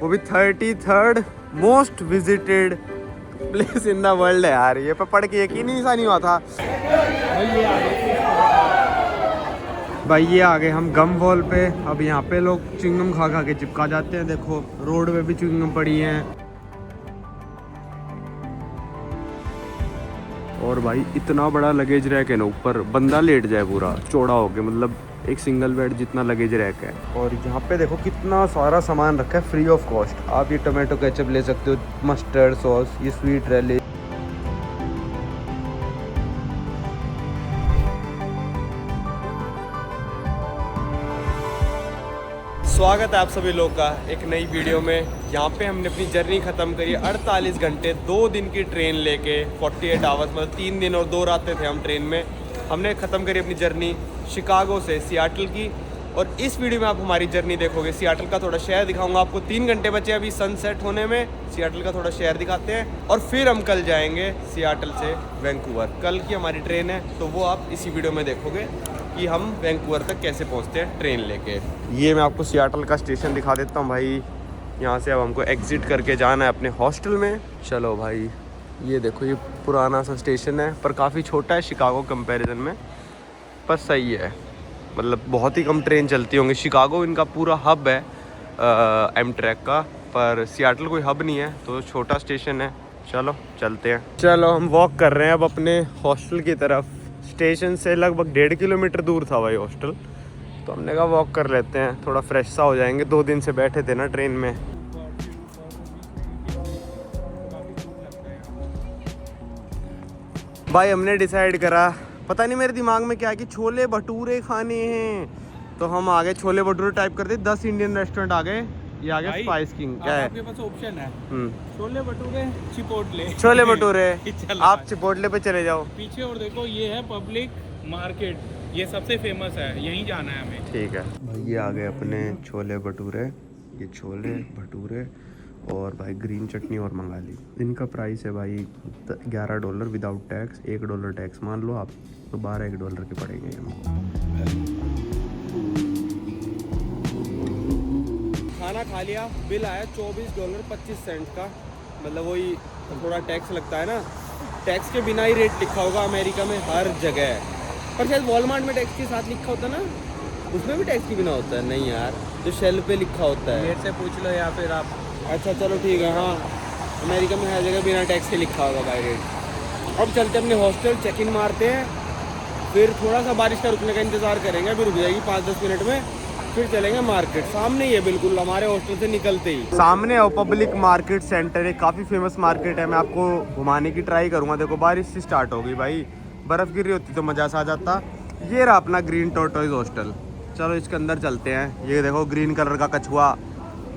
वो भी 33rd most visited place in the world है यार। ये पढ़ के यकीन ही सा नहीं हुआ था भाई। ये आ गए हम गम वॉल पे। अब यहाँ पे लोग च्युइंगम खा खा के चिपका जाते हैं। देखो रोड पे भी च्युइंगम पड़ी हैं। और भाई इतना बड़ा लगेज रैक है ना, ऊपर बंदा लेट जाए पूरा चौड़ा हो के, मतलब एक सिंगल बेड जितना लगेज रैक है। और यहाँ पे देखो कितना सारा सामान रखा है फ्री ऑफ कॉस्ट। आप ये टोमेटो केचप ले सकते हो, मस्टर्ड सॉस, ये स्वीट रैली। स्वागत है आप सभी लोग का एक नई वीडियो में। यहाँ पे हमने अपनी जर्नी ख़त्म करी 48 घंटे 2 दिन की ट्रेन लेके 48 आवर्स, मतलब 3 दिन और 2 रातें थे हम ट्रेन में। हमने ख़त्म करी अपनी जर्नी शिकागो से सियाटल की। और इस वीडियो में आप हमारी जर्नी देखोगे। सियाटल का थोड़ा शहर दिखाऊंगा आपको। 3 घंटे बचे अभी सनसेट होने में। सियाटल का थोड़ा शहर दिखाते हैं और फिर हम कल जाएंगे सियाटल से वैंकूवर। कल की हमारी ट्रेन है तो वो आप इसी वीडियो में देखोगे कि हम वैंकूवर तक कैसे पहुंचते हैं ट्रेन लेके। ये मैं आपको सियाटल का स्टेशन दिखा देता हूँ भाई। यहाँ से अब हमको एग्ज़िट करके जाना है अपने हॉस्टल में। चलो भाई, ये देखो ये पुराना सा स्टेशन है पर काफ़ी छोटा है शिकागो कंपैरिजन में, पर सही है। मतलब बहुत ही कम ट्रेन चलती होंगी। शिकागो इनका पूरा हब है एमट्रैक का, पर सियाटल कोई हब नहीं है तो छोटा स्टेशन है। चलो चलते हैं। चलो हम वॉक कर रहे हैं अब अपने हॉस्टल की तरफ। स्टेशन से लगभग 1.5 किलोमीटर दूर था भाई हॉस्टल, तो हमने कहा वॉक कर लेते हैं, थोड़ा फ्रेश सा हो जाएंगे। 2 दिन से बैठे थे ना ट्रेन में। भाई हमने डिसाइड करा, पता नहीं मेरे दिमाग में क्या है, कि छोले भटूरे खाने हैं। तो हम आगे छोले भटूरे टाइप करते 10 इंडियन रेस्टोरेंट आ गए। ये आ गया स्पाइस किंग। क्या है आपके पास ऑप्शन है, छोले भटूरे, चिपोटले। छोले भटूरे आप चिपोटले पे चले जाओ। पीछे और देखो, ये है पब्लिक मार्केट, ये सबसे फेमस है, यहीं जाना है हमें। ठीक है भाई, ये आ गए अपने छोले भटूरे। ये छोले भटूरे और भाई ग्रीन चटनी और मंगा ली। इनका प्राइस है भाई $11 विदाउट टैक्स। $1 टैक्स मान लो आप, तो $12 के पड़ेंगे हमको। खाना खा लिया, बिल आया $24.25 का। मतलब वही थोड़ा टैक्स लगता है ना, टैक्स के बिना ही रेट लिखा होगा अमेरिका में हर जगह। पर शायद वॉलमार्ट में टैक्स के साथ लिखा होता है ना, उसमें भी टैक्स के बिना होता है। नहीं यार, जो शेल्फ पे लिखा होता है। मेरे से पूछ लो या फिर आप। अच्छा चलो ठीक है। हाँ, अमेरिका में हर जगह बिना टैक्स के लिखा होगा बाय रेट। अब चलते अपने हॉस्टल, चेक इन मारते हैं, फिर थोड़ा सा बारिश का रुकने का इंतज़ार करेंगे। अभी रुक जाएगी 5-10 मिनट में, फिर चलेंगे मार्केट। सामने ही है बिल्कुल, हमारे हॉस्टल से निकलते ही सामने है पब्लिक मार्केट सेंटर है। काफ़ी फेमस मार्केट है। मैं आपको घुमाने की ट्राई करूँगा। देखो बारिश से स्टार्ट हो गई भाई, बर्फ़ गिर रही होती तो मज़ा सा आ जाता। ये रहा अपना ग्रीन टॉर्टोइज हॉस्टल। चलो इसके अंदर चलते हैं। ये देखो ग्रीन कलर का कछुआ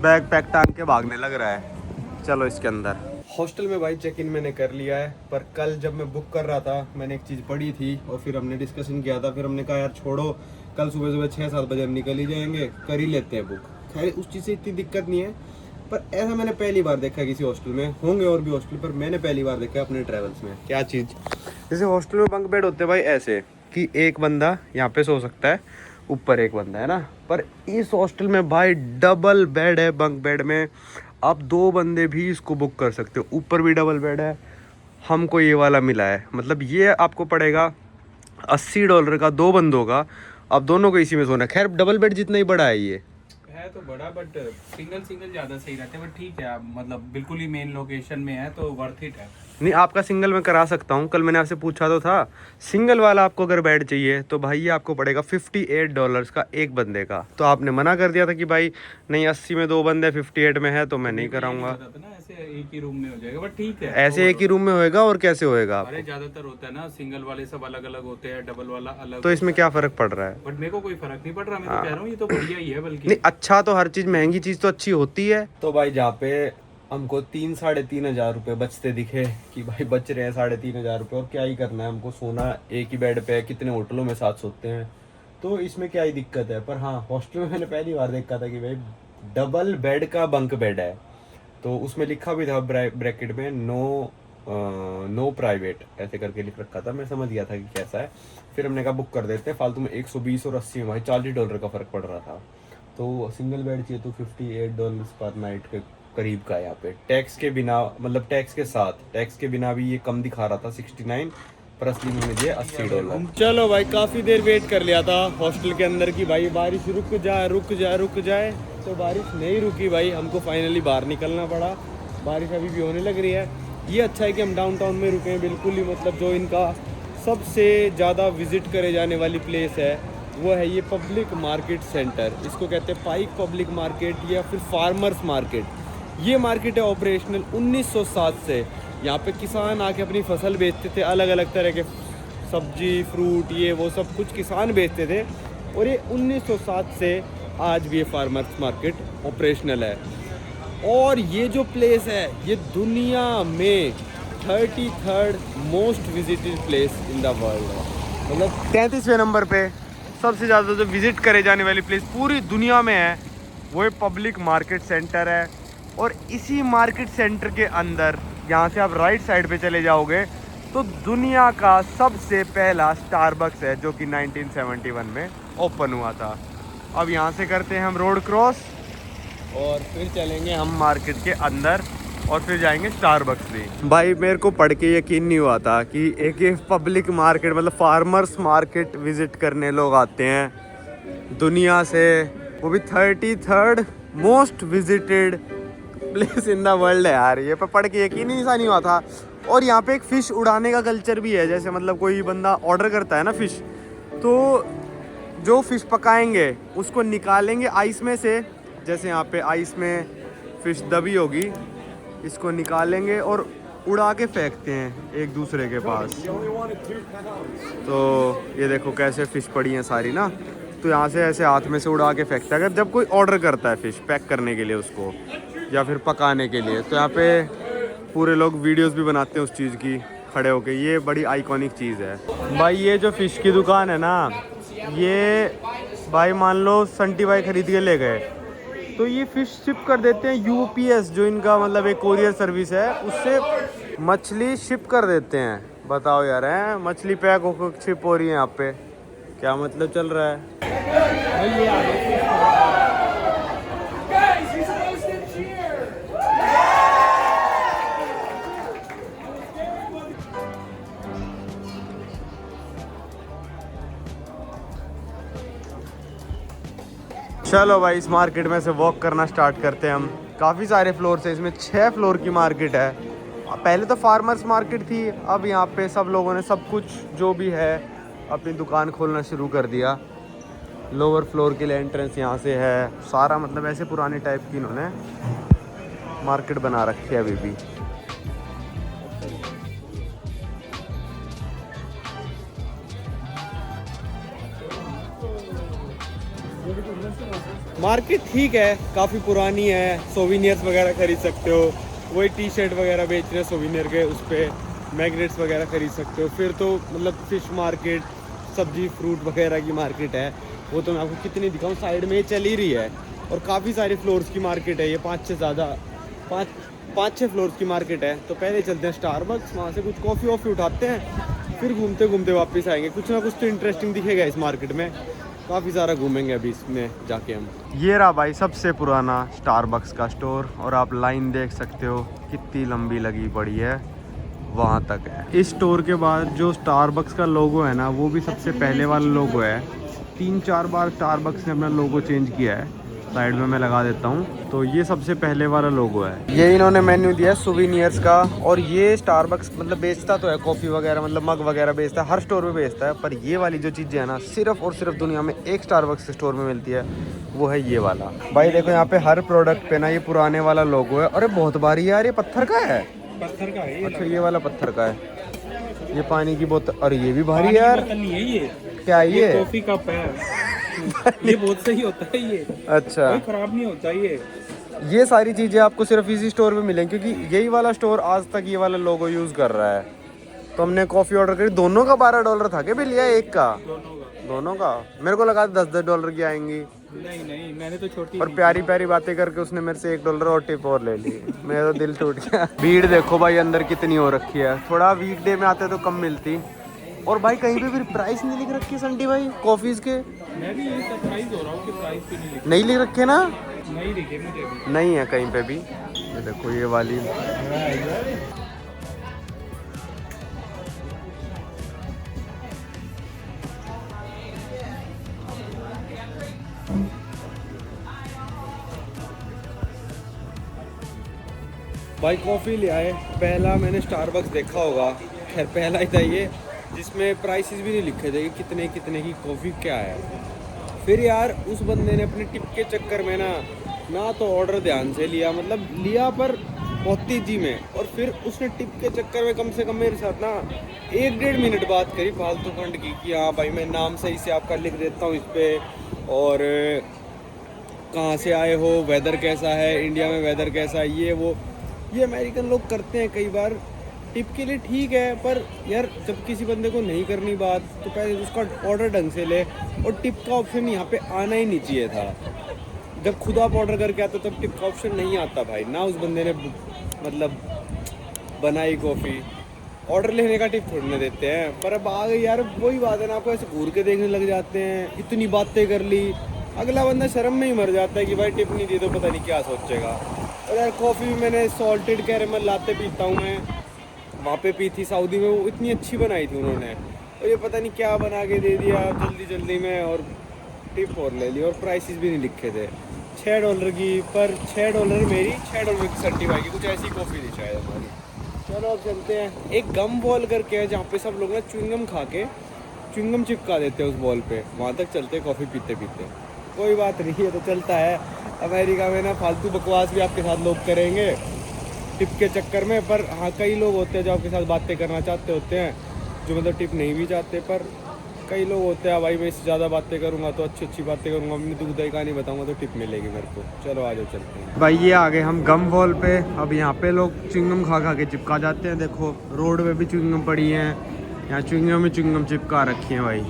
बैग पैक टांग के भागने लग रहा है। चलो इसके अंदर। हॉस्टल में भाई चेक इन मैंने कर लिया है, पर कल जब मैं बुक कर रहा था मैंने एक चीज़ पढ़ी थी और फिर हमने डिस्कशन किया था। फिर हमने कहा यार छोड़ो, कल सुबह सुबह 6-7 बजे हम निकल ही जाएंगे, कर ही लेते हैं बुक। खैर उस चीज़ से इतनी दिक्कत नहीं है, पर ऐसा मैंने पहली बार देखा किसी हॉस्टल में। होंगे और भी हॉस्टल, पर मैंने पहली बार देखा अपने ट्रैवल्स में। क्या चीज़, जैसे हॉस्टल में बंक बेड होते हैं भाई ऐसे कि एक बंदा यहाँ पे सो सकता है, ऊपर एक बंदा है ना। पर इस हॉस्टल में भाई डबल बेड है। बंक बेड में आप 2 बंदे भी इसको बुक कर सकते हो। ऊपर भी डबल बेड है। हमको ये वाला मिला है, मतलब ये आपको पड़ेगा $80 का 2 बंदों का। अब दोनों को इसी में सोना है। खैर डबल बेड जितना ही बड़ा है ये है तो बड़ा, बट सिंगल ज़्यादा सही रहते हैं। बट ठीक है, आप मतलब बिल्कुल ही मेन लोकेशन में है तो वर्थ इट है। नहीं, आपका सिंगल में करा सकता हूँ। कल मैंने आपसे पूछा तो था। सिंगल वाला आपको अगर बेड चाहिए तो भाई ये आपको पड़ेगा $58 का एक बंदे का। तो आपने मना कर दिया था कि भाई नहीं 80 में 2 बंदे 58 में है, तो मैं नहीं कराऊंगा। ऐसे एक ही रूम में हो जाएगा, बट ठीक है। ऐसे एक ही रूम में होएगा और कैसे होएगा? अरे ज्यादातर होता है ना, सिंगल वाले सब अलग अलग होते हैं, डबल वाला अलग। तो इसमें क्या फर्क पड़ रहा है? बट मेरे को कोई फर्क नहीं पड़ रहा। मैं तो कह रहा हूँ ये तो बढ़िया ही है। बल्कि नहीं, अच्छा तो हर चीज, महंगी चीज तो अच्छी होती है। तो भाई जहाँ पे हमको 3-3.5 हजार रुपये बचते दिखे कि भाई बच रहे हैं 3.5 हजार रुपये, और क्या ही करना है हमको, सोना एक ही बेड पे है। कितने होटलों में साथ सोते हैं, तो इसमें क्या ही दिक्कत है। पर हाँ, हॉस्टल में मैंने पहली बार देखा था कि भाई डबल बेड का बंक बेड है। तो उसमें लिखा भी था ब्रैकेट में नो प्राइवेट ऐसे करके लिख रखा था। मैं समझ गया था कि कैसा है। फिर हमने कहा बुक कर देते हैं। फालतू में 120 और 80 में भाई $40 का फ़र्क पड़ रहा था। तो सिंगल बेड चाहिए तो $58 पर नाइट के करीब का है यहाँ पे, टैक्स के बिना, मतलब टैक्स के साथ, टैक्स के बिना भी ये कम दिखा रहा था 69, पर असली में मुझे $80। चलो भाई काफ़ी देर वेट कर लिया था हॉस्टल के अंदर की भाई बारिश रुक जाए, तो बारिश नहीं रुकी भाई, हमको फाइनली बाहर निकलना पड़ा। बारिश अभी भी होने लग रही है। ये अच्छा है कि हम डाउनटाउन में रुके हैं बिल्कुल ही, मतलब जो इनका सबसे ज़्यादा विजिट करे जाने वाली प्लेस है वो है ये पब्लिक मार्केट सेंटर। इसको कहते हैं पाइक पब्लिक मार्केट या फिर फार्मर्स मार्केट। ये मार्केट है ऑपरेशनल 1907 से। यहाँ पे किसान आके अपनी फसल बेचते थे, अलग अलग तरह के सब्जी फ्रूट ये वो सब कुछ किसान बेचते थे, और ये 1907 से आज भी ये फार्मर्स मार्केट ऑपरेशनल है। और ये जो प्लेस है ये दुनिया में 33rd most visited place in the world है, मतलब 33वें नंबर पे सबसे ज़्यादा जो विज़िट करे जाने वाली प्लेस पूरी दुनिया में है वो ये पब्लिक मार्केट सेंटर है। और इसी मार्केट सेंटर के अंदर यहाँ से आप राइट साइड पे चले जाओगे तो दुनिया का सबसे पहला स्टारबक्स है जो कि 1971 में ओपन हुआ था। अब यहाँ से करते हैं हम रोड क्रॉस और फिर चलेंगे हम मार्केट के अंदर और फिर जाएंगे स्टारबक्स भी। भाई मेरे को पढ़ के यकीन नहीं हुआ था कि एक ये पब्लिक मार्केट मतलब फार्मर्स मार्केट विजिट करने लोग आते हैं दुनिया से, वो भी 33rd most visited place in the world है यार। ये पढ़ के यकीन ही नहीं हुआ था। और यहाँ पे एक फ़िश उड़ाने का कल्चर भी है, जैसे मतलब कोई बंदा ऑर्डर करता है ना फ़िश, तो जो फ़िश पकाएंगे उसको निकालेंगे आइस में से, जैसे यहाँ पे आइस में फ़िश दबी होगी, इसको निकालेंगे और उड़ा के फेंकते हैं एक दूसरे के पास। तो ये देखो कैसे फ़िश पड़ी हैं सारी ना, तो यहाँ से ऐसे हाथ में से उड़ा के फेंकता है अगर जब कोई ऑर्डर करता है फ़िश पैक करने के लिए उसको या फिर पकाने के लिए। तो यहाँ पे पूरे लोग वीडियोस भी बनाते हैं उस चीज़ की खड़े होके। ये बड़ी आइकॉनिक चीज़ है भाई। ये जो फ़िश की दुकान है ना, ये भाई मान लो संटी भाई ख़रीद के ले गए तो ये फ़िश शिप कर देते हैं UPS, जो इनका मतलब एक कोरियर सर्विस है, उससे मछली शिप कर देते हैं। बताओ यार, हैं मछली पैक होकर शिप हो रही है यहाँ पे, क्या मतलब चल रहा है। चलो भाई इस मार्केट में से वॉक करना स्टार्ट करते हैं हम। काफ़ी सारे फ्लोर से, इसमें 6 फ्लोर की मार्केट है। पहले तो फार्मर्स मार्केट थी, अब यहाँ पे सब लोगों ने सब कुछ जो भी है अपनी दुकान खोलना शुरू कर दिया। लोअर फ्लोर के लिए एंट्रेंस यहाँ से है, सारा मतलब ऐसे पुराने टाइप की इन्होंने मार्केट बना रखी है अभी भी। मार्केट ठीक है, काफ़ी पुरानी है, सोविनियर्स वगैरह खरीद सकते हो। वही टी शर्ट वगैरह बेच रहे हैं सोविनियर के, उस पर मैग्नेट्स वगैरह खरीद सकते हो। फिर तो मतलब फ़िश मार्केट, सब्जी फ्रूट वगैरह की मार्केट है, वो तो मैं आपको कितनी दिखाऊं, साइड में चल ही रही है। और काफ़ी सारे फ्लोर्स की मार्केट है ये, 5-6 फ्लोर्स की मार्केट है। तो पहले चलते हैं स्टारबक्स, वहाँ से कुछ कॉफ़ी वॉफ़ी उठाते हैं, फिर घूमते घूमते वापस आएंगे। कुछ ना कुछ तो इंटरेस्टिंग दिखेगा इस मार्केट में, काफ़ी सारा घूमेंगे अभी इसमें जाके हम। ये रहा भाई सबसे पुराना स्टारबक्स का स्टोर, और आप लाइन देख सकते हो कितनी लंबी लगी पड़ी है, वहाँ तक है। इस स्टोर के बाद जो स्टारबक्स का लोगो है ना, वो भी सबसे पहले वाला लोगो है। 3-4 बार स्टारबक्स ने अपना लोगो चेंज किया है। साइड में मैं लगा देता हूँ, तो ये सबसे पहले वाला लोगो है। ये इन्होंने मेन्यू दिया है सोविनियर्स का। और ये स्टारबक्स मतलब बेचता तो है कॉफ़ी वगैरह, मतलब मग वगैरह बेचता है, हर स्टोर में बेचता है। पर ये वाली जो चीज़ें है ना, सिर्फ और सिर्फ दुनिया में एक स्टारबक्स के स्टोर में मिलती है, वो है ये वाला। भाई देखो यहाँ पे हर प्रोडक्ट पे ना ये पुराने वाला लोगो है। अरे बहुत भारी यार, ये पत्थर का है। पत्थर का है। अच्छा ये वाला पत्थर का है। ये पानी की बोतल, और ये भी भारी यार। ये क्या ये कॉफी कप है। ये बहुत सही होता है ये। अच्छा, कोई खराब नहीं होता ये सारी चीज़ें आपको सिर्फ इसी स्टोर में मिलेंगी, क्योंकि यही वाला स्टोर आज तक ये वाला लोगो यूज़ कर रहा है। तो हमने कॉफ़ी ऑर्डर करी, दोनों का $12 था। क्या बिल लिया एक का? दोनों का। मेरे को लगा $10 की आएंगी। नहीं मैंने तो छोटी। और प्यारी प्यारी बातें करके उसने मेरे से $1 और टिप और ले ली। मेरा तो दिल टूट गया। भीड़ देखो भाई अंदर कितनी हो रखी है। थोड़ा वीकडे में आते तो कम मिलती, और भाई कहीं पे फिर प्राइस नहीं लिख रखी है संटी भाई कॉफीज के? मैं भी ये सरप्राइज हो रहा हूँ कि प्राइस भी नहीं नहीं लिख रखे ना? लिखे, नहीं लिखे मुझे भी। नहीं है कहीं पे भी। ये देखो ये वाली भाई कॉफ़ी ले आए। पहला मैंने स्टारबक्स देखा होगा, खैर पहला ही था ये, जिसमें प्राइसेस भी नहीं लिखे थे कि कितने कितने की कॉफ़ी क्या है। फिर यार उस बंदे ने अपने टिप के चक्कर में ना तो ऑर्डर ध्यान से लिया, मतलब लिया पर बहुत तेजी में, और फिर उसने टिप के चक्कर में कम से कम मेरे साथ ना 1-1.5 मिनट बात करी फालतू खंड की कि हाँ भाई मैं नाम सही से आपका लिख देता हूँ इस पर, और कहाँ से आए हो, वेदर कैसा है, इंडिया में वेदर कैसा है, ये अमेरिकन लोग करते हैं कई बार। टिप के लिए ठीक है, पर यार जब किसी बंदे को नहीं करनी बात तो पहले उसका ऑर्डर ढंग से ले, और टिप का ऑप्शन यहाँ पे आना ही नहीं चाहिए था। जब खुद आप ऑर्डर करके आते तब टिप का ऑप्शन नहीं आता भाई ना। उस बंदे ने मतलब बनाई कॉफ़ी, ऑर्डर लेने का टिप थोड़ी ना देते हैं। पर अब आ गई यार वही बात है ना, आपको ऐसे घूर के देखने लग जाते हैं, इतनी बातें कर ली, अगला बंदा शर्म में ही मर जाता है कि भाई टिप नहीं दी तो पता नहीं क्या सोचेगा। और यार कॉफ़ी भी मैंने सॉल्टेड कैरेमल लाते पीता हूँ मैं, वहाँ पे पी थी सऊदी में, वो इतनी अच्छी बनाई थी उन्होंने, और ये पता नहीं क्या बना के दे दिया जल्दी में, और टिप और ले ली, और प्राइसेस भी नहीं लिखे थे। $6 की, पर $6 मेरी, $6 की संटी भाई की कुछ ऐसी कॉफ़ी थी शायद हमारी। चलो अब चलते हैं। एक गम वॉल करके है जहाँ पे सब लोग ना च्युइंगम खा के च्युइंगम चिपका देते हैं उस वॉल पे, वहाँ तक चलते हैं कॉफ़ी पीते पीते। कोई बात नहीं है तो चलता है। अमेरिका में ना फालतू बकवास भी आपके साथ लोग करेंगे टिप के चक्कर में, पर हाँ कई लोग होते हैं जो आपके साथ बातें करना चाहते होते हैं, जो मतलब टिप नहीं भी चाहते, पर कई लोग होते हैं भाई मैं इससे ज़्यादा बातें करूँगा तो अच्छी बातें करूँगा, अपनी दुखदाई कहानी बताऊँगा तो टिप मिलेगी मेरे को। चलो आ जाओ चलते हैं भाई। ये आ गए हम गम वॉल पे। अब यहाँ पे लोग च्युइंगम खा के चिपका जाते हैं। देखो रोड पे भी च्युइंगम पड़ी हैं, यहाँ च्युइंगम में च्युइंगम चिपका रखी हैं भाई।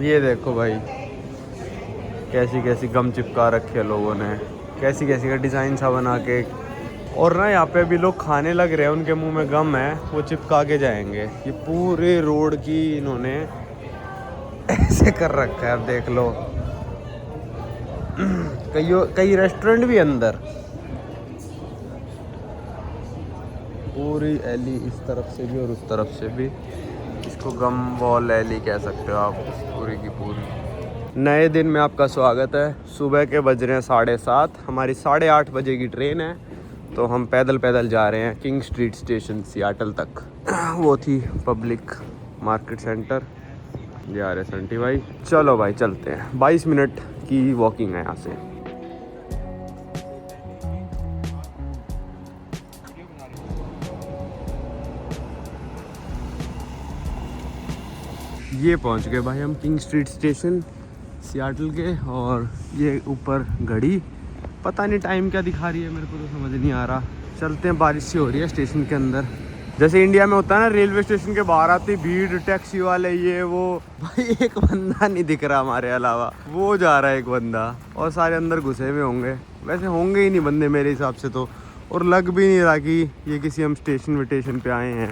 ये देखो भाई कैसी गम चिपका रखी है लोगों ने, कैसी का डिज़ाइन सा बना के। और ना यहाँ पे भी लोग खाने लग रहे हैं, उनके मुंह में गम है, वो चिपका के जाएंगे। ये पूरे रोड की इन्होंने ऐसे कर रखा है, अब देख लो। कई रेस्टोरेंट भी अंदर, पूरी एली इस तरफ से भी और उस तरफ से भी, इसको गम वॉल एली कह सकते हो आप, पूरी की पूरी। नए दिन में आपका स्वागत है। सुबह के बज रहे हैं 7:30, हमारी 8:30 बजे की ट्रेन है, तो हम पैदल जा रहे हैं किंग स्ट्रीट स्टेशन सियाटल तक। वो थी पब्लिक मार्केट सेंटर, जा रहे संटी भाई। चलो भाई चलते हैं, 22 मिनट की वॉकिंग है यहाँ से। ये पहुँच गए भाई हम किंग स्ट्रीट स्टेशन सियाटल के, और ये ऊपर घड़ी पता नहीं टाइम क्या दिखा रही है, मेरे को तो समझ नहीं आ रहा। चलते हैं, बारिश सी हो रही है स्टेशन के अंदर। जैसे इंडिया में होता है ना, रेलवे स्टेशन के बाहर आती भीड़, टैक्सी वाले ये वो, भाई एक बंदा नहीं दिख रहा हमारे अलावा, वो जा रहा है एक बंदा, और सारे अंदर घुसे हुए होंगे। वैसे होंगे ही नहीं बंदे मेरे हिसाब से तो, और लग भी नहीं रहा कि ये किसी हम स्टेशन पे आए हैं,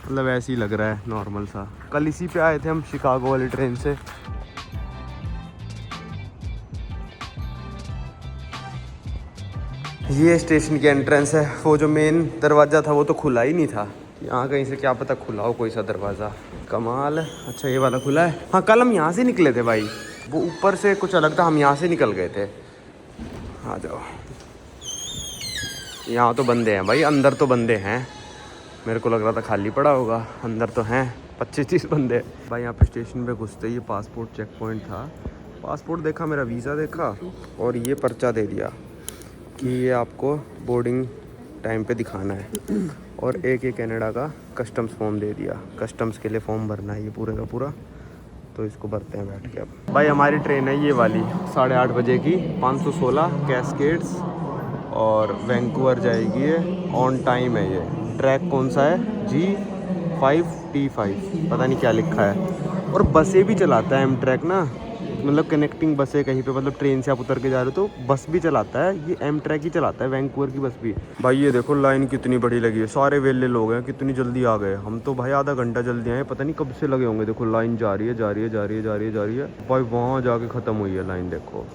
मतलब ऐसे ही लग रहा है नॉर्मल सा। कल इसी पे आए थे हम शिकागो वाली ट्रेन से। ये स्टेशन की एंट्रेंस है। वो जो मेन दरवाज़ा था वो तो खुला ही नहीं था, यहाँ कहीं से क्या पता खुला हो कोई सा दरवाज़ा। कमाल है। अच्छा ये वाला खुला है। हाँ कल हम यहाँ से निकले थे भाई, वो ऊपर से कुछ अलग था, हम यहाँ से निकल गए थे। आ जाओ, यहाँ तो बंदे हैं भाई, अंदर तो बंदे हैं। मेरे को लग रहा था खाली पड़ा होगा, अंदर तो हैं 25-30 बंदे भाई। यहाँ पे स्टेशन पे घुसते ही पासपोर्ट चेक पॉइंट था। पासपोर्ट देखा, मेरा वीज़ा देखा, और ये पर्चा दे दिया कि ये आपको बोर्डिंग टाइम पे दिखाना है, और एक कनाडा का कस्टम्स फॉर्म दे दिया। कस्टम्स के लिए फॉर्म भरना है ये पूरे का पूरा, तो इसको भरते हैं बैठ के। अब भाई हमारी ट्रेन है ये वाली 8:30 बजे की, 516 कैस्केड्स, और वैंकूवर जाएगी ये। ऑन टाइम है ये। ट्रैक कौन सा है? G5T5, पता नहीं क्या लिखा है। और बसें भी चलाता है एमट्रैक ना, मतलब कनेक्टिंग बस है कहीं पे, मतलब ट्रेन से आप उतर के जा रहे हो तो बस भी चलाता है ये, एमट्रैक ही चलाता है, वैंकूवर की बस भी। भाई ये देखो लाइन कितनी बड़ी लगी है, सारे वेले लोग हैं, कितनी जल्दी आ गए। हम तो भाई आधा घंटा जल्दी आए, पता नहीं कब से लगे होंगे। देखो लाइन जा रही है जा रही है जा रही है जा रही है जा रही है भाई, वहाँ जाके ख़त्म हुई है लाइन, देखो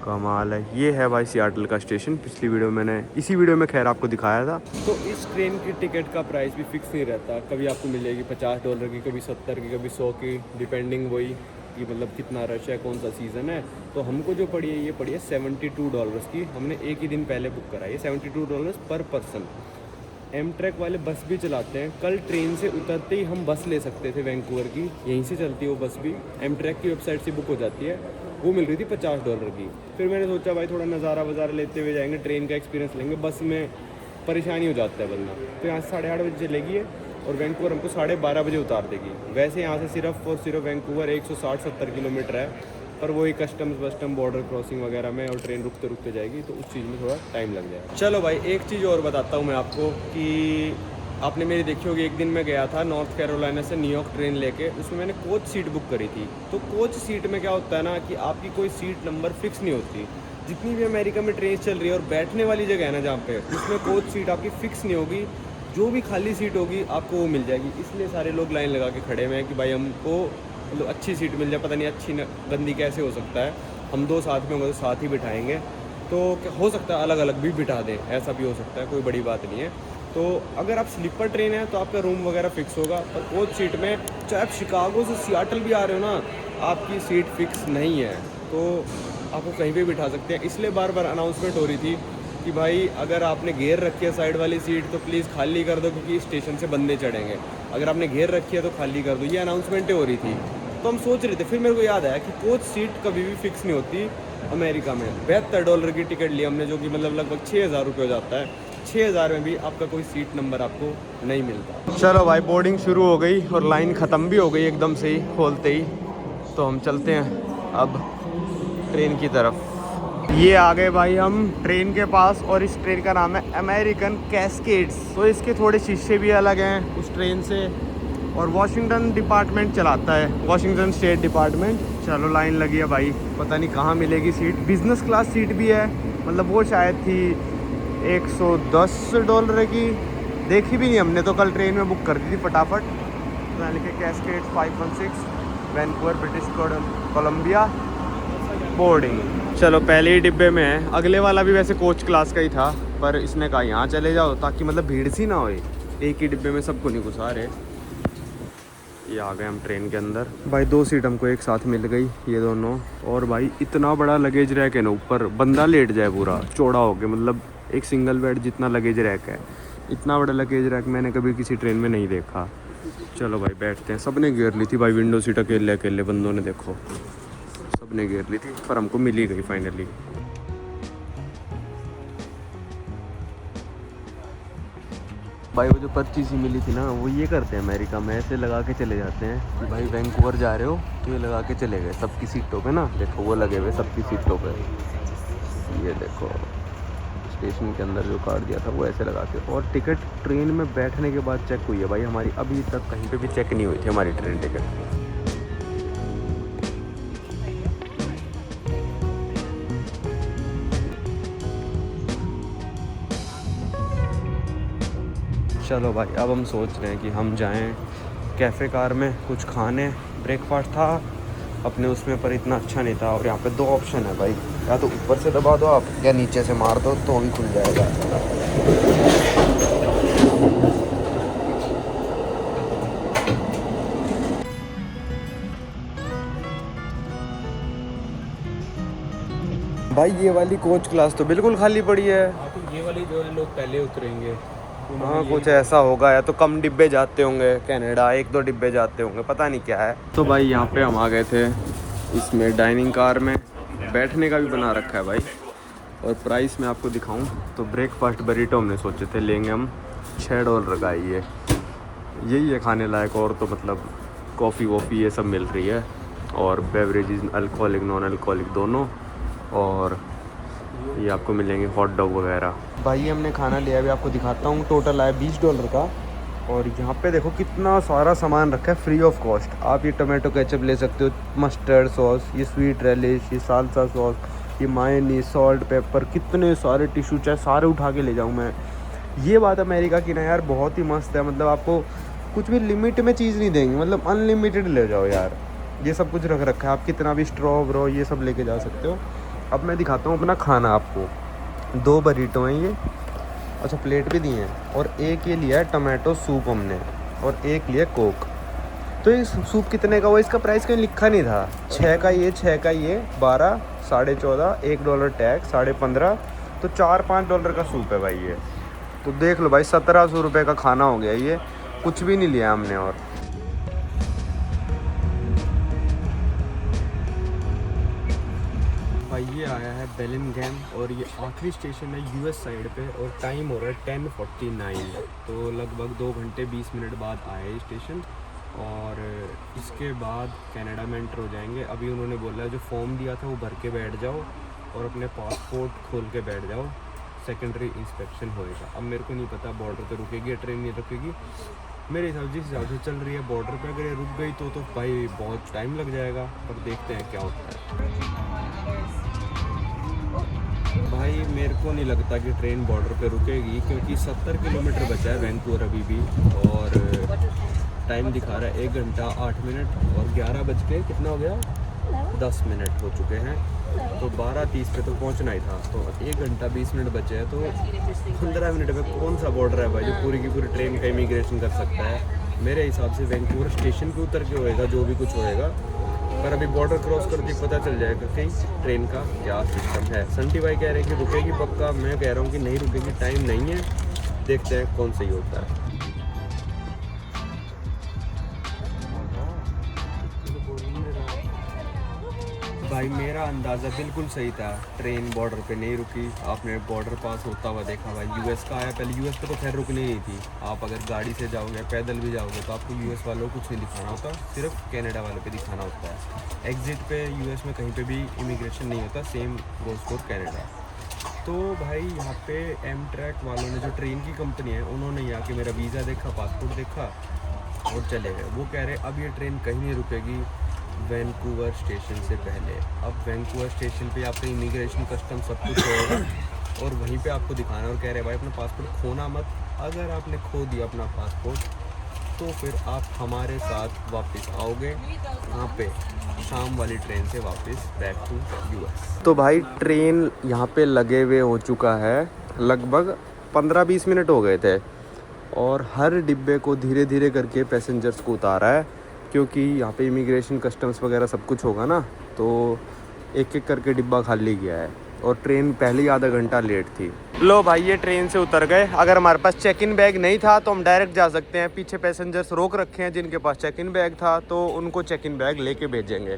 कमाल है। ये है भाई सियाटल का स्टेशन, पिछली वीडियो मैंने इसी वीडियो में खैर आपको दिखाया था। तो इस ट्रेन की टिकट का प्राइस भी फिक्स नहीं रहता, कभी आपको मिलेगी $50 की, कभी 70 की, कभी 100 की, डिपेंडिंग वही कि मतलब कितना रश है, कौन सा सीज़न है। तो हमको जो पड़ी है ये पड़ी है $72 की, हमने एक ही दिन पहले बुक करा है। $72 पर पर्सन। एमट्रैक वाले बस भी चलाते हैं, कल ट्रेन से उतरते ही हम बस ले सकते थे वैंकूवर की, यहीं से चलती है वो बस भी, एमट्रैक की वेबसाइट से बुक हो जाती है। वो मिल रही थी $50 की। फिर मैंने सोचा भाई थोड़ा नज़ारा वज़ारा लेते हुए जाएंगे, ट्रेन का एक्सपीरियंस लेंगे, बस में परेशानी हो जाता है वरना। तो यहाँ से 8:30 बजे चलेगी है और वैंकूवर हमको 12:30 बजे उतार देगी। वैसे यहाँ से सिर्फ और सिर्फ वैंकूवर 160-70 किलोमीटर है, पर वही कस्टम्स वस्टम बॉर्डर क्रॉसिंग वगैरह में, और ट्रेन रुकते रुकते जाएगी तो उस चीज़ में थोड़ा टाइम लग जाएगा। चलो भाई एक चीज़ और बताता हूँ मैं आपको कि आपने मेरी देखी होगी, एक दिन मैं गया था नॉर्थ कैरोलिना से न्यूयॉर्क ट्रेन लेके, उसमें मैंने कोच सीट बुक करी थी। तो कोच सीट में क्या होता है ना कि आपकी कोई सीट नंबर फिक्स नहीं होती। जितनी भी अमेरिका में ट्रेन चल रही है और बैठने वाली जगह है ना जहाँ पे, उसमें कोच सीट आपकी फ़िक्स नहीं होगी, जो भी खाली सीट होगी आपको वो मिल जाएगी। इसलिए सारे लोग लाइन लगा के खड़े हुए हैं कि भाई हमको मतलब अच्छी सीट मिल जाए। पता नहीं अच्छी गंदी कैसे हो सकता है, हम दो साथ में होंगे तो साथ ही बिठाएंगे, तो हो सकता है अलग अलग भी बिठा दें, ऐसा भी हो सकता है, कोई बड़ी बात नहीं है। तो अगर आप स्लीपर ट्रेन है तो आपका रूम वगैरह फ़िक्स होगा, पर कोच सीट में चाहे आप शिकागो से सियाटल भी आ रहे हो ना, आपकी सीट फ़िक्स नहीं है, तो आपको कहीं भी बिठा सकते हैं। इसलिए बार बार अनाउंसमेंट हो रही थी कि भाई अगर आपने घेर रखी है साइड वाली सीट तो प्लीज़ खाली कर दो, क्योंकि स्टेशन से बंदे चढ़ेंगे। अगर आपने घेर रखी है तो खाली कर दो, ये अनाउंसमेंटें हो रही थी। तो हम सोच रहे थे, फिर मेरे को याद आया कि कोच सीट कभी भी फ़िक्स नहीं होती अमेरिका में। $72 की टिकट ली हमने, जो कि मतलब लगभग $6000 हो जाता है। 6000 में भी आपका कोई सीट नंबर आपको नहीं मिलता। चलो भाई बोर्डिंग शुरू हो गई और लाइन ख़त्म भी हो गई एकदम से ही खोलते ही। तो हम चलते हैं अब ट्रेन की तरफ। ये आ गए भाई हम ट्रेन के पास, और इस ट्रेन का नाम है अमेरिकन कैस्केड्स। तो इसके थोड़े शीशे भी अलग हैं उस ट्रेन से, और वॉशिंगटन डिपार्टमेंट चलाता है, वॉशिंगटन स्टेट डिपार्टमेंट। चलो लाइन लगी है भाई, पता नहीं कहाँ मिलेगी सीट। बिज़नेस क्लास सीट भी है, मतलब वो शायद थी $110 की, देखी भी नहीं हमने तो, कल ट्रेन में बुक कर दी थी फटाफट। तो लिखे cascade 516 Vancouver British Columbia boarding. चलो पहले ही डिब्बे में है, अगले वाला भी वैसे कोच क्लास का ही था, पर इसने कहा यहाँ चले जाओ ताकि मतलब भीड़ सी ना होए, एक ही डिब्बे में सबको नहीं घुसा रहे। ये आ गए हम ट्रेन के अंदर भाई, 2 सीट हमको एक साथ मिल गई ये दोनों। और भाई इतना बड़ा लगेज रैक है ना, ऊपर बंदा लेट जाए पूरा चौड़ा हो के, मतलब एक सिंगल बेड जितना लगेज रैक है। इतना बड़ा लगेज रैक मैंने कभी किसी ट्रेन में नहीं देखा। चलो भाई बैठते हैं। सबने घेर ली थी भाई विंडो सीट, अकेले अकेले बंदों ने, देखो सबने घेर ली थी, पर हमको मिल ही गई फाइनली। भाई वो जो पर्ची सी मिली थी ना, वो ये करते हैं अमेरिका में, ऐसे लगा के चले जाते हैं कि भाई वैंकूवर जा रहे हो, तो ये लगा के चले गए सबकी सीटों पे ना। देखो वो लगे हुए सबकी सीटों पे, ये देखो स्टेशन के अंदर जो कार्ड दिया था वो ऐसे लगा के। और टिकट ट्रेन में बैठने के बाद चेक हुई है भाई हमारी, अभी तक कहीं पे भी चेक नहीं हुई थी हमारी ट्रेन टिकट। चलो भाई अब हम सोच रहे हैं कि हम जाएं कैफ़े कार में कुछ खाने। ब्रेकफास्ट था अपने उसमें, पर इतना अच्छा नहीं था। और यहाँ पे 2 ऑप्शन है भाई, या तो ऊपर से दबा दो आप, या नीचे से मार दो तो भी खुल जाएगा। भाई ये वाली कोच क्लास तो बिल्कुल खाली पड़ी है। तो ये वाली जो है लोग पहले उतरेंगे। हाँ कुछ ऐसा होगा, या तो कम डिब्बे जाते होंगे कनाडा, 1-2 डिब्बे जाते होंगे, पता नहीं क्या है। तो भाई यहाँ पे हम आ गए थे इसमें डाइनिंग कार में, बैठने का भी बना रखा है भाई। और प्राइस मैं आपको दिखाऊं तो ब्रेकफास्ट बरीटो हमने सोचे थे लेंगे हम $6 का ही है, यही है खाने लायक। और तो मतलब कॉफ़ी वॉफ़ी ये सब मिल रही है, और बेवरेजेस अल्कोहलिक नॉन अल्कोहलिक दोनों, और ये आपको मिलेंगे हॉट डॉग वगैरह। भाई हमने खाना लिया, अभी आपको दिखाता हूँ। टोटल आया $20 का, और यहाँ पे देखो कितना सारा सामान रखा है फ्री ऑफ कॉस्ट। आप ये टोमेटो केचप ले सकते हो, मस्टर्ड सॉस, ये स्वीट रेलिश, ये साल्सा सॉस, ये मायोनीज, सॉल्ट, पेपर, कितने सारे टिश्यू चाहे सारे उठा के ले जाऊँ मैं। ये बात अमेरिका की ना यार बहुत ही मस्त है, मतलब आपको कुछ भी लिमिट में चीज़ नहीं देंगे, मतलब अनलिमिटेड ले जाओ यार। ये सब कुछ रख रखा है, आप कितना भी स्ट्रॉ ब्रो ये सब लेके जा सकते हो। अब मैं दिखाता हूँ अपना खाना आपको। 2 बरीटो हैं ये, अच्छा प्लेट भी दी हैं, और एक ये लिया है टमाटो सूप हमने, और एक लिया कोक। तो ये सूप कितने का हुआ, इसका प्राइस कहीं लिखा नहीं था। 6 का ये, 6 का ये, 12, $14.5, $1 टैक्स, $15.5, तो $4-5 का सूप है भाई ये। तो देख लो भाई 1700 रुपये का खाना हो गया ये, कुछ भी नहीं लिया हमने। और भाई ये आया है बेलिंगहैम, और ये आखिरी स्टेशन है यूएस साइड पे, और टाइम हो रहा है 10:49, तो लगभग 2 घंटे 20 मिनट बाद आया ये स्टेशन। और इसके बाद कनाडा में एंटर हो जाएंगे। अभी उन्होंने बोला जो फॉर्म दिया था वो भर के बैठ जाओ और अपने पासपोर्ट खोल के बैठ जाओ, सेकेंडरी इंस्पेक्शन होएगा। अब मेरे को नहीं पता बॉर्डर पे रुकेगी या ट्रेन नहीं रुकेगी। मेरे हिसाब जिस हिसाब से चल रही है बॉर्डर पे अगर ये रुक गई तो भाई बहुत टाइम लग जाएगा, पर देखते हैं क्या होता है। भाई मेरे को नहीं लगता कि ट्रेन बॉर्डर पे रुकेगी, क्योंकि 70 किलोमीटर बचा है वैंकूवर अभी भी, और टाइम दिखा रहा है 1 घंटा 8 मिनट, और 11 बज के कितना हो गया, 10 मिनट हो चुके हैं। तो 12:30 पे तो पहुंचना ही था, तो 1 घंटा 20 मिनट बचे हैं। तो 15 मिनट में कौन सा बॉर्डर है भाई जो पूरी की पूरी ट्रेन का इमिग्रेशन कर सकता है। मेरे हिसाब से वैंकूवर स्टेशन पे उतर के होएगा जो भी कुछ होएगा, पर अभी बॉर्डर क्रॉस करके पता चल जाएगा कि ट्रेन का क्या सिस्टम है। संटी भाई कह रहे हैं कि रुकेगी पक्का, मैं कह रहा हूँ कि नहीं रुकेगी, टाइम नहीं है, देखते हैं कौन सही होता है। भाई मेरा अंदाज़ा बिल्कुल सही था, ट्रेन बॉर्डर पे नहीं रुकी। आपने बॉर्डर पास होता हुआ देखा भाई, यूएस का आया। पहले यूएस पे तो खैर रुकनी नहीं थी, आप अगर गाड़ी से जाओगे पैदल भी जाओगे तो आपको यूएस वालों को कुछ नहीं दिखाना होता, सिर्फ कनाडा वालों पे दिखाना होता है। एग्जिट पे यूएस में कहीं पे भी इमिग्रेशन नहीं होता, सेम गोज़ फॉर कनाडा। तो भाई यहाँ पे एमट्रैक वालों ने, जो ट्रेन की कंपनी है, उन्होंने यहाँ के मेरा वीज़ा देखा, पासपोर्ट देखा और चले गए। वो कह रहे अब ये ट्रेन कहीं नहीं रुकेगी वैंकूवर स्टेशन से पहले। अब वैंकूवर स्टेशन पे आपका इमिग्रेशन कस्टम सब कुछ होगा, और वहीं पे आपको दिखाना। और कह रहे भाई अपना पासपोर्ट खोना मत, अगर आपने खो दिया अपना पासपोर्ट तो फिर आप हमारे साथ वापस आओगे यहाँ पे शाम वाली ट्रेन से वापस बैक टू यूएस। तो भाई ट्रेन यहाँ पे लगे हुए हो चुका है, लगभग 15-20 मिनट हो गए थे, और हर डिब्बे को धीरे धीरे करके पैसेंजर्स को उतारा है, क्योंकि यहाँ पे इमिग्रेशन कस्टम्स वगैरह सब कुछ होगा ना, तो एक एक करके डिब्बा खाली गया है, और ट्रेन पहले ही आधा घंटा लेट थी। लो भाई ये ट्रेन से उतर गए। अगर हमारे पास चेक इन बैग नहीं था तो हम डायरेक्ट जा सकते हैं, पीछे पैसेंजर्स रोक रखे हैं जिनके पास चेक इन बैग था, तो उनको चेक इन बैग लेके भेजेंगे।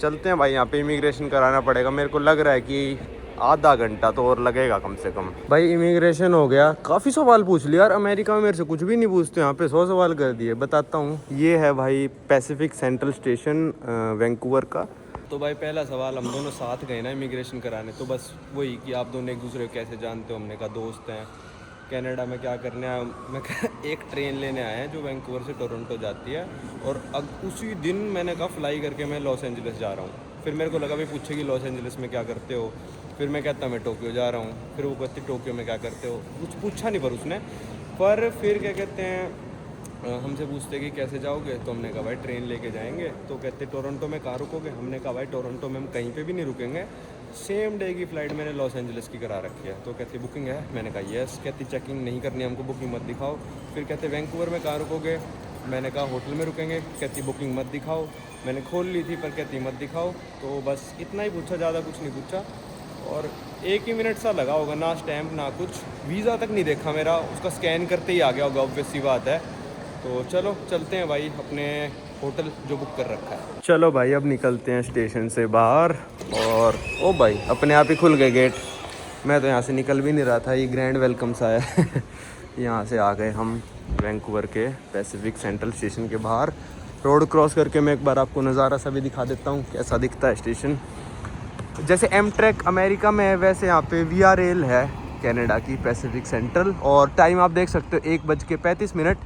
चलते हैं भाई, यहाँ पे इमिग्रेशन कराना पड़ेगा। मेरे को लग रहा है कि आधा घंटा तो और लगेगा कम से कम। भाई इमिग्रेशन हो गया, काफ़ी सवाल पूछ लिया यार। अमेरिका में मेरे से कुछ भी नहीं पूछते, यहाँ पे 100 सवाल कर दिए। बताता हूँ, ये है भाई पैसिफिक सेंट्रल स्टेशन वैंकूवर का। तो भाई पहला सवाल, हम दोनों साथ गए ना इमिग्रेशन कराने, तो बस वही कि आप दोनों एक दूसरे को कैसे जानते हो। हमने कहा दोस्त हैं। कनाडा में क्या करने आया, मैं एक ट्रेन लेने आए हैं जो वैंकूवर से टोरंटो जाती है, और अब उसी दिन मैंने कहा फ्लाई करके मैं लॉस एंजलिस जा रहा हूँ। फिर मेरे को लगा भाई पूछेगी लॉस एंजलिस में क्या करते हो, फिर मैं कहता मैं टोक्यो जा रहा हूँ, फिर वो कहती टोक्यो में क्या करते हो, कुछ पूछा नहीं पर उसने। पर फिर क्या कहते हैं, हमसे पूछते कि कैसे जाओगे, तो हमने कहा भाई ट्रेन लेके जाएंगे। तो कहते टोरंटो में कहाँ रुकोगे, हमने कहा भाई टोरंटो में हम कहीं पे भी नहीं रुकेंगे, सेम डे की फ़्लाइट मैंने लॉस एंजलिस की करा रखी है। तो कहती बुकिंग है, मैंने कहा येस। कहती चेकिंग नहीं करनी, हमको बुकिंग मत दिखाओ। फिर कहते वैंकूवर में कहाँ रुकोगे, मैंने कहा होटल में रुकेंगे। कहती बुकिंग मत दिखाओ, मैंने खोल ली थी पर कहती मत दिखाओ। तो बस इतना ही पूछा, ज़्यादा कुछ नहीं पूछा, और 1 ही मिनट सा लगा होगा, ना स्टैम्प ना कुछ, वीज़ा तक नहीं देखा मेरा, उसका स्कैन करते ही आ गया होगा, ऑब्वियस सी बात है। तो चलो चलते हैं भाई अपने होटल जो बुक कर रखा है। चलो भाई अब निकलते हैं स्टेशन से बाहर, और ओ भाई अपने आप ही खुल गए गेट। मैं तो यहाँ से निकल भी नहीं रहा था, ये ग्रैंड वेलकम सा है। यहाँ से आ गए हम वैंकूवर के पैसिफिक सेंट्रल स्टेशन के बाहर। रोड क्रॉस करके मैं एक बार आपको नज़ारा सा भी दिखा देता हूँ कैसा दिखता है स्टेशन। जैसे एमट्रैक अमेरिका में है, वैसे यहाँ पे VRL है कनाडा की पैसिफिक सेंट्रल। और टाइम आप देख सकते हो 1:35।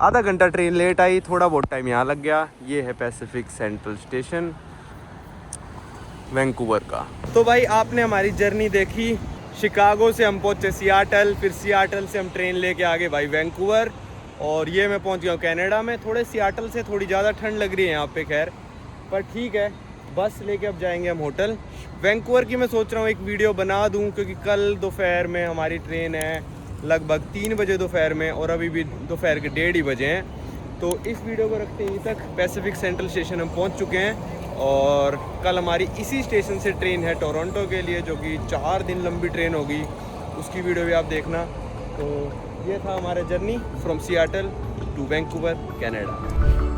आधा घंटा ट्रेन लेट आई, थोड़ा बहुत टाइम यहाँ लग गया। ये है पैसिफिक सेंट्रल स्टेशन वैंकूवर का। तो भाई आपने हमारी जर्नी देखी, शिकागो से हम पहुँचे सियाटल, फिर सियाटल से हम ट्रेन लेके आ गए भाई वैंकूवर, और ये मैं पहुँच गया हूँ कनाडा में। थोड़े सियाटल से थोड़ी ज़्यादा ठंड लग रही है यहाँ पे, खैर पर ठीक है। बस लेके अब जाएंगे हम होटल। वैंकूवर की मैं सोच रहा हूँ एक वीडियो बना दूँ, क्योंकि कल दोपहर में हमारी ट्रेन है लगभग 3 बजे दोपहर में, और अभी भी दोपहर के 1:30 ही बजे हैं। तो इस वीडियो को रखते ही तक पैसिफिक सेंट्रल स्टेशन हम पहुँच चुके हैं, और कल हमारी इसी स्टेशन से ट्रेन है टोरंटो के लिए, जो कि 4 दिन लंबी ट्रेन होगी, उसकी वीडियो भी आप देखना। तो ये था हमारा journey from Seattle to Vancouver Canada.